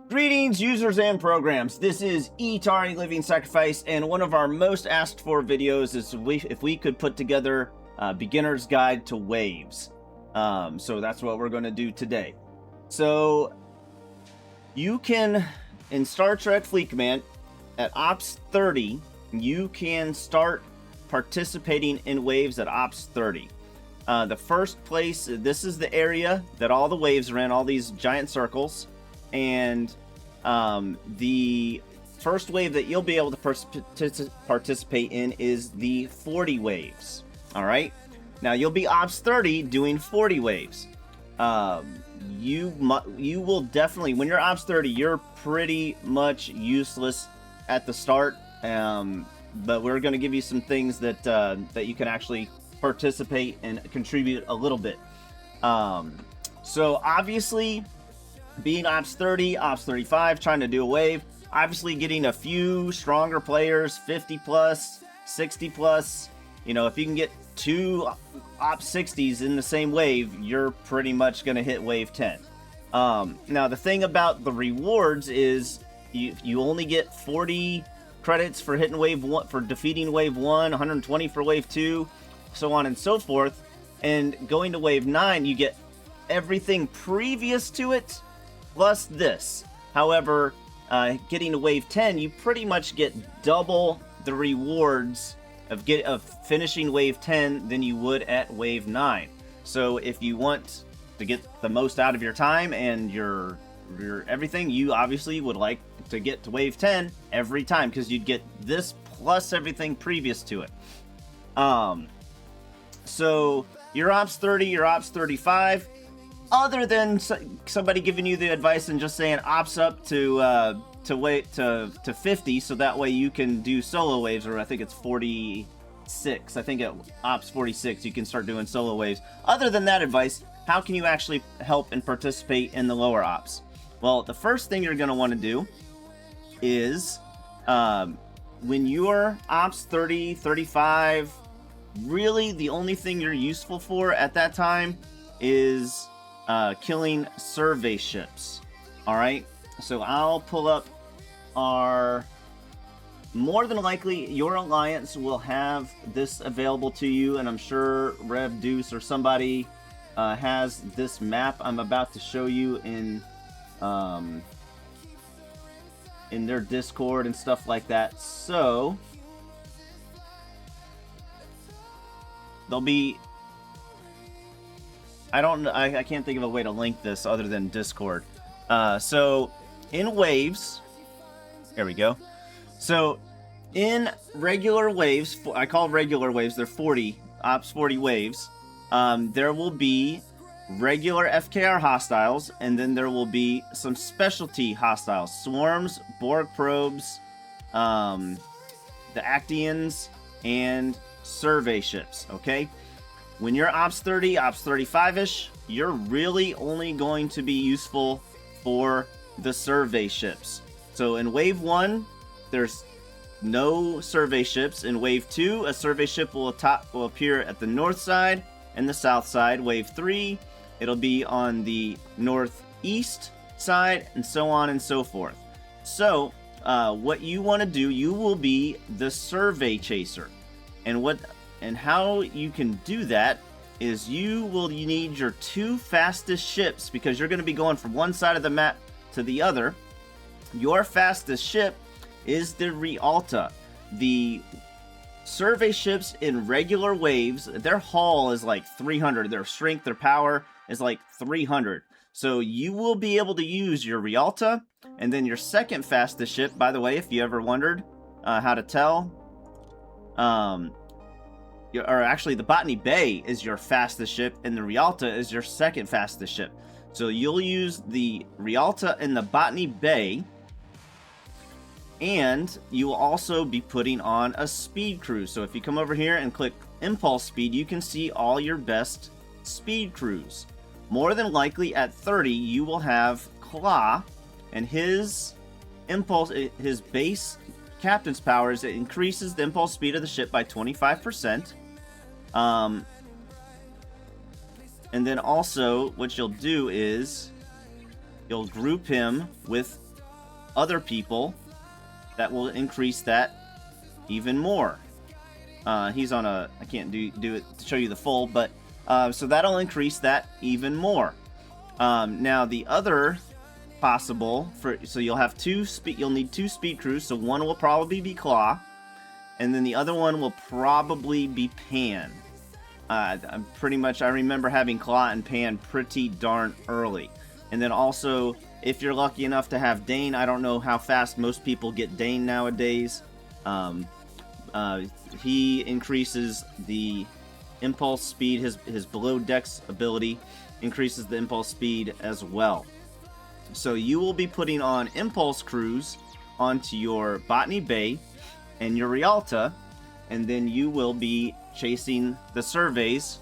Greetings, users and programs. This is Etari Living Sacrifice, and one of our most asked for videos is if we could put together a beginner's guide to waves. So that's what we're going to do today. So you can, in Star Trek Fleet Command, at Ops 30, you can start participating in waves at Ops 30. The first place, this is the area that all the waves are in, all these giant circles. And the first wave that you'll be able to participate in is the 40 waves. All right. Now you'll be Ops 30 doing 40 waves. You will definitely, when you're Ops 30, you're pretty much useless at the start. But we're going to give you some things that that you can actually participate and contribute a little bit. So obviously, being Ops 30, Ops 35, trying to do a wave, obviously getting a few stronger players, 50 plus, 60 plus. You know, if you can get two Ops 60s in the same wave, you're pretty much going to hit wave 10. Now, the thing about the rewards is you only get 40 credits for hitting wave 1, for defeating wave 1, 120 for wave 2, so on and so forth. And going to wave 9, you get everything previous to it, plus this. However, getting to wave 10, you pretty much get double the rewards of finishing wave 10 than you would at wave 9. So if you want to get the most out of your time and your everything, you obviously would like to get to wave 10 every time, because you'd get this plus everything previous to it. So your Ops 30, your Ops 35. Other than somebody giving you the advice and just saying ops up to 50, so that way you can do solo waves, or I think it's 46. I think at ops 46 you can start doing solo waves. Other than that advice, how can you actually help and participate in the lower ops? Well, the first thing you're going to want to do is when you're ops 30, 35, really the only thing you're useful for at that time is killing survey ships. All right, so I'll pull up our, more than likely your alliance will have this available to you, and I'm sure Rev Deuce or somebody has this map I'm about to show you in their Discord and stuff like that. So there'll be, I can't think of a way to link this other than Discord. So in waves, there we go. So in regular waves, I call regular waves, they're 40, Ops 40 waves. There will be regular FKR hostiles, and then there will be some specialty hostiles, swarms, Borg probes, the Actians, and survey ships, okay? When you're Ops 30, Ops 35-ish, you're really only going to be useful for the survey ships. So in Wave 1, there's no survey ships. In Wave 2, a survey ship will appear at the north side and the south side. Wave 3, it'll be on the northeast side, and so on and so forth. So what you want to do, you will be the survey chaser. And how you can do that is you need your two fastest ships, because you're going to be going from one side of the map to the other. Your fastest ship is the Rialta. The survey ships in regular waves, their hull is like 300. Their strength, their power is like 300. So you will be able to use your Rialta, and then your second fastest ship, by the way, if you ever wondered how to tell, or actually the Botany Bay is your fastest ship, and the Rialta is your second fastest ship. So you'll use the Rialta in the Botany Bay, and you will also be putting on a speed cruise. So if you come over here and click impulse speed, you can see all your best speed crews. More than likely at 30, you will have Claw, and his base captain's power is it increases the impulse speed of the ship by 25%. And then also what you'll do is you'll group him with other people that will increase that even more. He's on a, I can't do it to show you the full, but so that'll increase that even more. Now the other possible so you'll have you'll need 2 speed crews, so one will probably be Claw, and then the other one will probably be Pan. I'm pretty much, I remember having Claw and Pan pretty darn early. And then also, if you're lucky enough to have Dane, I don't know how fast most people get Dane nowadays. He increases the impulse speed, his below decks ability increases the impulse speed as well. So you will be putting on impulse crews onto your Botany Bay and your Rialta, and then you will be chasing the surveys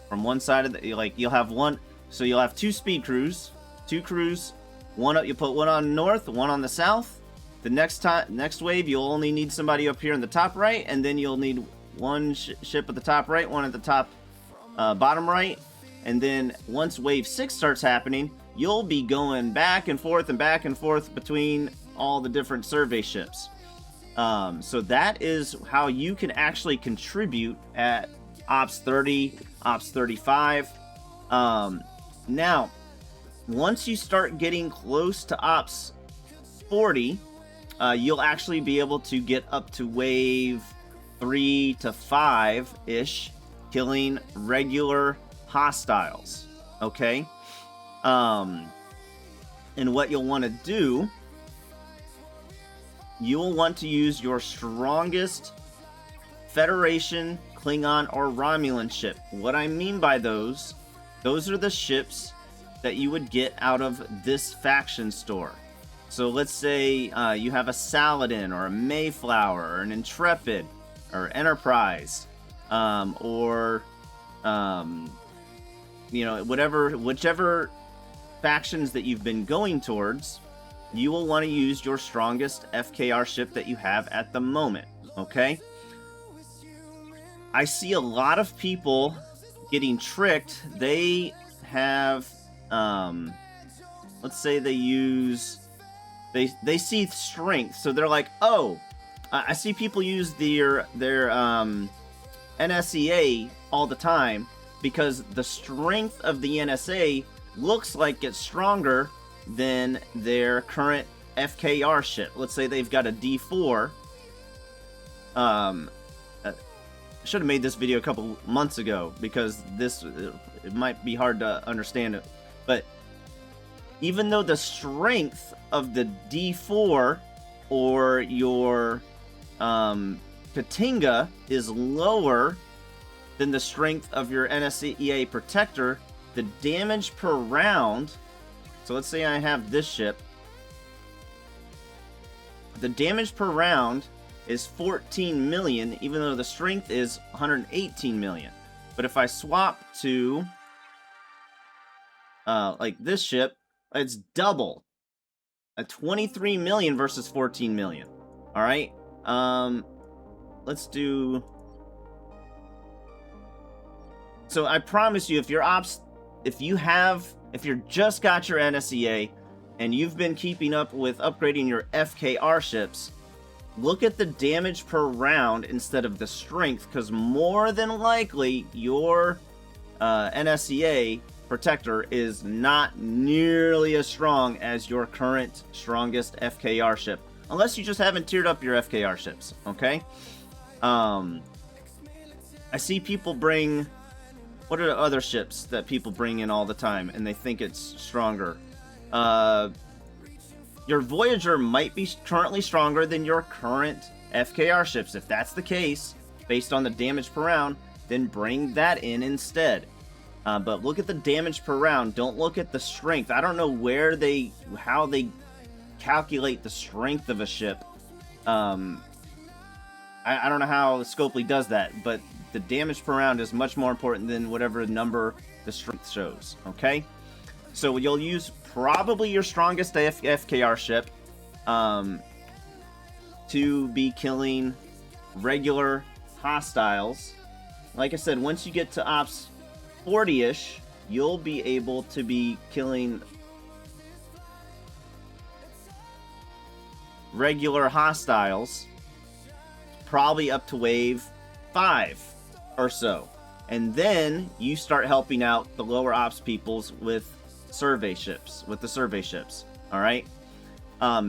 from one side of the, like, you'll have one, so you'll have 2 speed crews, 2 crews, one up, you put one on north, one on the south. The next wave, you'll only need somebody up here in the top right, and then you'll need one ship at the top right, one at the top bottom right, and then once wave 6 starts happening, you'll be going back and forth between all the different survey ships. So that is how you can actually contribute at Ops 30, Ops 35. Now, once you start getting close to Ops 40, you'll actually be able to get up to wave 3 to 5-ish, killing regular hostiles, okay? And what you'll want to do, you will want to use your strongest Federation, Klingon, or Romulan ship. What I mean by those are the ships that you would get out of this faction store. So let's say you have a Saladin, or a Mayflower, or an Intrepid, or Enterprise, or you know, whichever factions that you've been going towards, you will want to use your strongest FKR ship that you have at the moment, okay? I see a lot of people getting tricked. They have, let's say they use, they see strength, so they're like, oh, I see people use their NSEA all the time because the strength of the NSA looks like it's stronger than their current FKR ship. Let's say they've got a D4. I should have made this video a couple months ago because it might be hard to understand it. But even though the strength of the D4 or your Katinga is lower than the strength of your NSEA Protector, the damage per round, so let's say I have this ship, the damage per round is 14 million, even though the strength is 118 million. But if I swap to like this ship, it's double. 23 million versus 14 million. All right. Let's do. So I promise you, if you're just got your NSEA and you've been keeping up with upgrading your FKR ships, look at the damage per round instead of the strength, because more than likely your NSEA Protector is not nearly as strong as your current strongest FKR ship, unless you just haven't tiered up your FKR ships, okay? I see people bring, what are the other ships that people bring in all the time and they think it's stronger? Your Voyager might be currently stronger than your current FKR ships. If that's the case, based on the damage per round, then bring that in instead. But look at the damage per round. Don't look at the strength. I don't know how they calculate the strength of a ship. I don't know how Scopely does that, but the damage per round is much more important than whatever number the strength shows, okay? So you'll use probably your strongest FKR ship to be killing regular hostiles. Like I said, once you get to Ops 40-ish, you'll be able to be killing regular hostiles, probably up to wave 5 or so. And then you start helping out the lower ops peoples with survey ships, all right?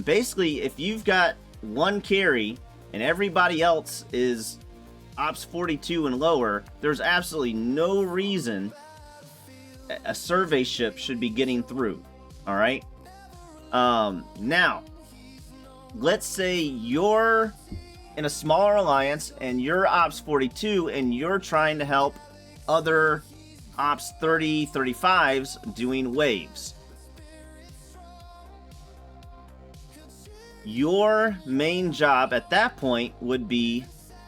Basically, if you've got one carry and everybody else is ops 42 and lower, there's absolutely no reason a survey ship should be getting through, all right? Now, let's say you're in a smaller alliance and you're ops 42 and you're trying to help other ops 30, 35s doing waves. Your main job at that point would be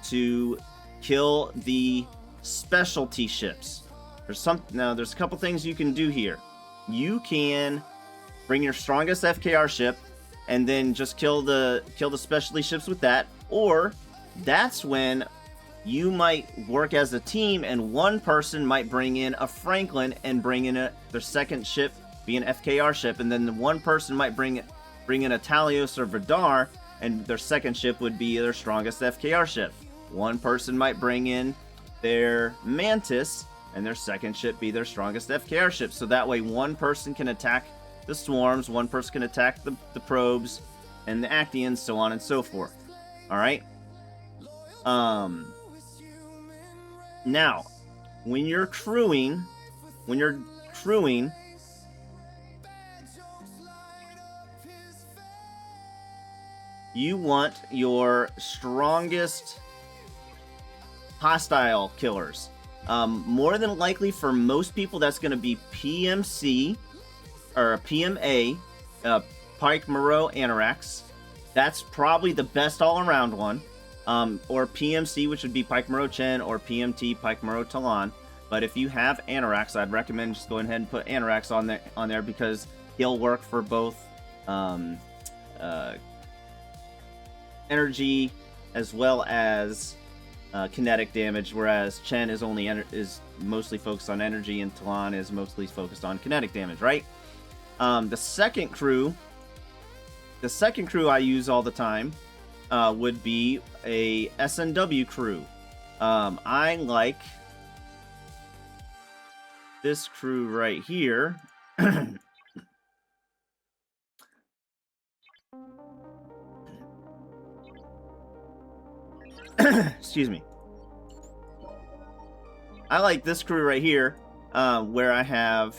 to kill the specialty ships. There's a couple things you can do here. You can bring your strongest FKR ship and then just kill the specialty ships with that, or that's when you might work as a team and one person might bring in a Franklin and bring in their second ship be an FKR ship, and then the one person might bring in a Talios or Vidar, and their second ship would be their strongest FKR ship. One person might bring in their Mantis, and their second ship be their strongest FKR ship. So that way one person can attack the swarms, one person can attack the probes, and the Actians, so on and so forth. Alright? Now, when you're crewing, you want your strongest hostile killers. More than likely for most people, that's going to be PMC, or PMA, Pike, Moreau, Anorax. That's probably the best all-around one. Or PMC, which would be Pike, Moreau, Chen, or PMT, Pike, Moreau, Talon. But if you have Anorax, I'd recommend just going ahead and put Anorax on there because he'll work for both energy as well as kinetic damage, whereas Chen is mostly focused on energy and Talon is mostly focused on kinetic damage, right? The second crew I use all the time would be a SNW crew. I like this crew right here. Excuse me. I like this crew right here, where I have...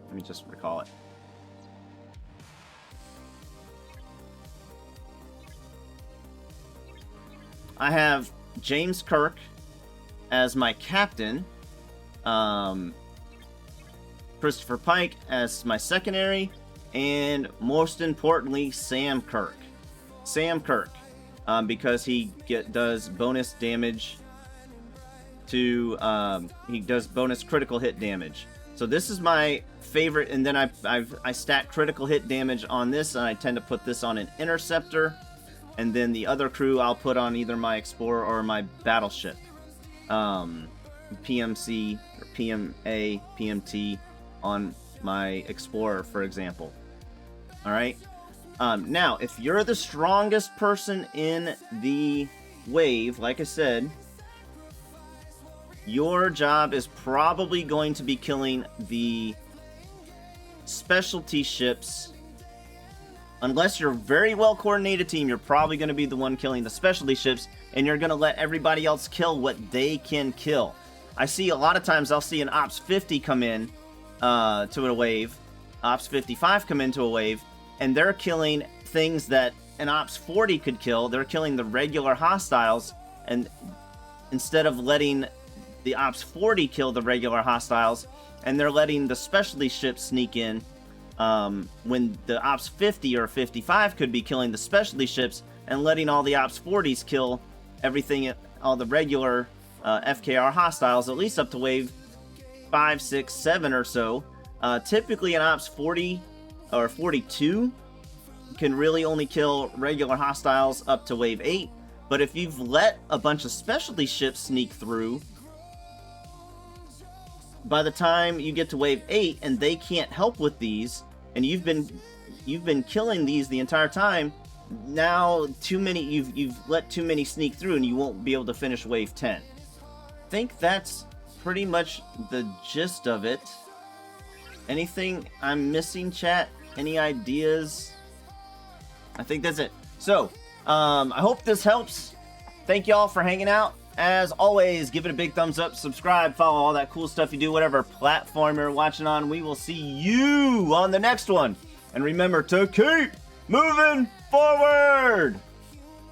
Let me just recall it. I have James Kirk as my captain, Christopher Pike as my secondary, and most importantly, Sam Kirk. Because he does bonus damage to he does bonus critical hit damage. So this is my favorite, and then I stack critical hit damage on this, and I tend to put this on an interceptor, and then the other crew I'll put on either my explorer or my battleship. PMC or PMA, PMT on my explorer, for example. All right. Now, if you're the strongest person in the wave, like I said, your job is probably going to be killing the specialty ships. Unless you're a very well coordinated team, you're probably going to be the one killing the specialty ships, and you're going to let everybody else kill what they can kill. I see a lot of times I'll see an Ops 50 come in to a wave, Ops 55 come into a wave, and they're killing things that an Ops 40 could kill. They're killing the regular hostiles, and instead of letting the Ops 40 kill the regular hostiles, and they're letting the specialty ships sneak in, when the Ops 50 or 55 could be killing the specialty ships and letting all the Ops 40s kill everything, all the regular FKR hostiles, at least up to wave 5, 6, 7 or so. Typically an Ops 40 or 42 can really only kill regular hostiles up to wave 8, but if you've let a bunch of specialty ships sneak through, by the time you get to wave 8 and they can't help with these, and you've been killing these the entire time. Now you've let too many sneak through, and you won't be able to finish wave 10. I think that's pretty much the gist of it. Anything I'm missing, chat? Any ideas? I think that's it. So, I hope this helps. Thank y'all for hanging out. As always, give it a big thumbs up, subscribe, follow, all that cool stuff you do, whatever platform you're watching on. We will see you on the next one. And remember to keep moving forward!